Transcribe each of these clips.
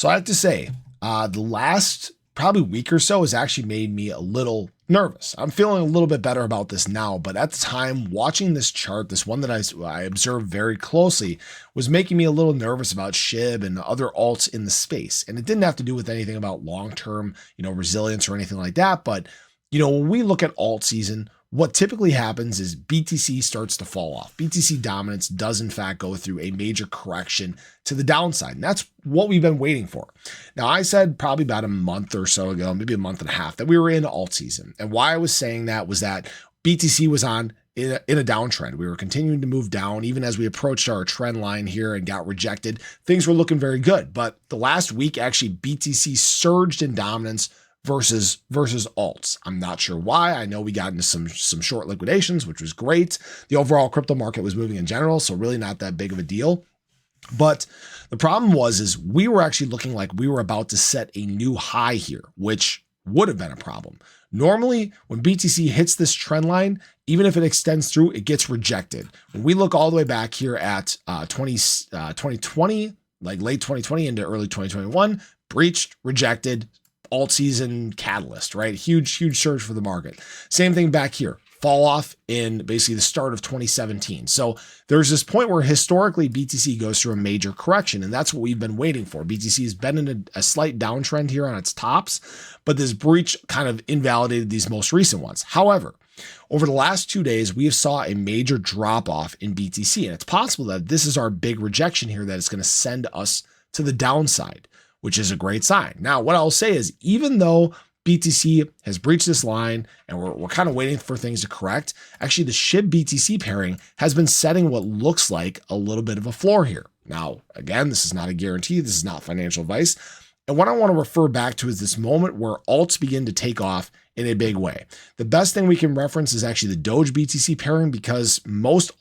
So I have to say, the last probably week or so has actually made me a little nervous. I'm feeling a little bit better about this now, but at the time watching this chart, this one that I observed very closely was making me a little nervous about SHIB and other alts in the space. And it didn't have to do with anything about long-term, resilience or anything like that. But, when we look at alt season, what typically happens is BTC starts to fall off. BTC dominance does in fact go through a major correction to the downside. And that's what we've been waiting for. Now, I said probably about a month or so ago, maybe a month and a half, that we were in alt season. And why I was saying that was that BTC was in a downtrend. We were continuing to move down. Even as we approached our trend line here and got rejected, things were looking very good. But the last week, actually, BTC surged in dominance versus alts. I'm not sure why. I know we got into some short liquidations, which was great. The overall crypto market was moving in general, so really not that big of a deal. But the problem is we were actually looking like we were about to set a new high here, which would have been a problem. Normally, when BTC hits this trend line, even if it extends through, it gets rejected. When we look all the way back here at 2020, like late 2020 into early 2021, breached, rejected, alt season catalyst, right? Huge surge for the market. Same thing back here, fall off in basically the start of 2017. So there's this point where historically BTC goes through a major correction, and that's what we've been waiting for. BTC has been in a slight downtrend here on its tops, but this breach kind of invalidated these most recent ones. However, over the last 2 days, we have saw a major drop off in BTC, and it's possible that this is our big rejection here that is going to send us to the downside, which is a great sign. Now, what I'll say is, even though BTC has breached this line and we're kind of waiting for things to correct, actually the SHIB BTC pairing has been setting what looks like a little bit of a floor here. Now, again, this is not a guarantee. This is not financial advice. And what I want to refer back to is this moment where alts begin to take off in a big way. The best thing we can reference is actually the Doge BTC pairing, because most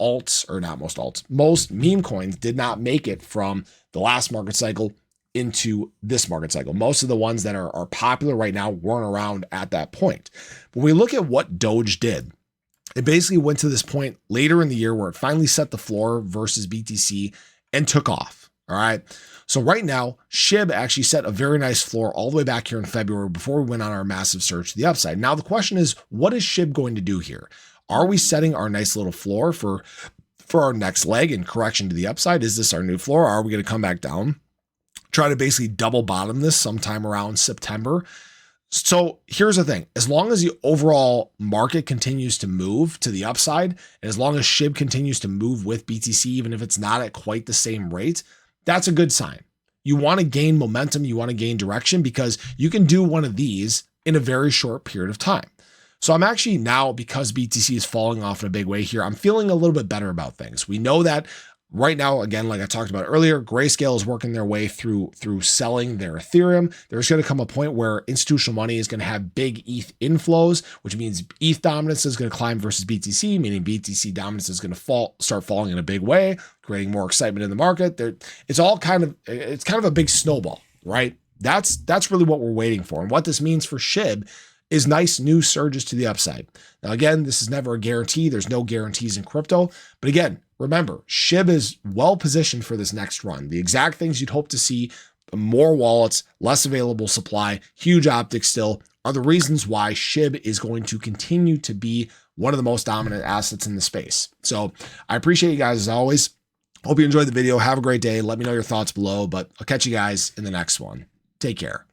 meme coins did not make it from the last market cycle into this market cycle. Most of the ones that are popular right now weren't around at that point. When we look at what Doge did, it basically went to this point later in the year where it finally set the floor versus BTC and took off. All right. So right now, SHIB actually set a very nice floor all the way back here in February before we went on our massive surge to the upside. Now, the question is, what is SHIB going to do here? Are we setting our nice little floor for our next leg and correction to the upside? Is this our new floor? Or are we going to come back down? Try to basically double bottom this sometime around September. So here's the thing. As long as the overall market continues to move to the upside, and as long as SHIB continues to move with BTC, even if it's not at quite the same rate, that's a good sign. You want to gain momentum. You want to gain direction, because you can do one of these in a very short period of time. So I'm actually now, because BTC is falling off in a big way here, I'm feeling a little bit better about things. We know that right now, again, like I talked about earlier, Grayscale is working their way through selling their Ethereum. There's going to come a point where institutional money is going to have big ETH inflows, which means ETH dominance is going to climb versus BTC, meaning BTC dominance is going to start falling in a big way, creating more excitement in the market. It's kind of a big snowball, right? That's really what we're waiting for. And what this means for SHIB is nice new surges to the upside. Now, again, this is never a guarantee. There's no guarantees in crypto. But again, remember, SHIB is well positioned for this next run. The exact things you'd hope to see, more wallets, less available supply, huge optics still, are the reasons why SHIB is going to continue to be one of the most dominant assets in the space. So I appreciate you guys as always. Hope you enjoyed the video. Have a great day. Let me know your thoughts below, but I'll catch you guys in the next one. Take care.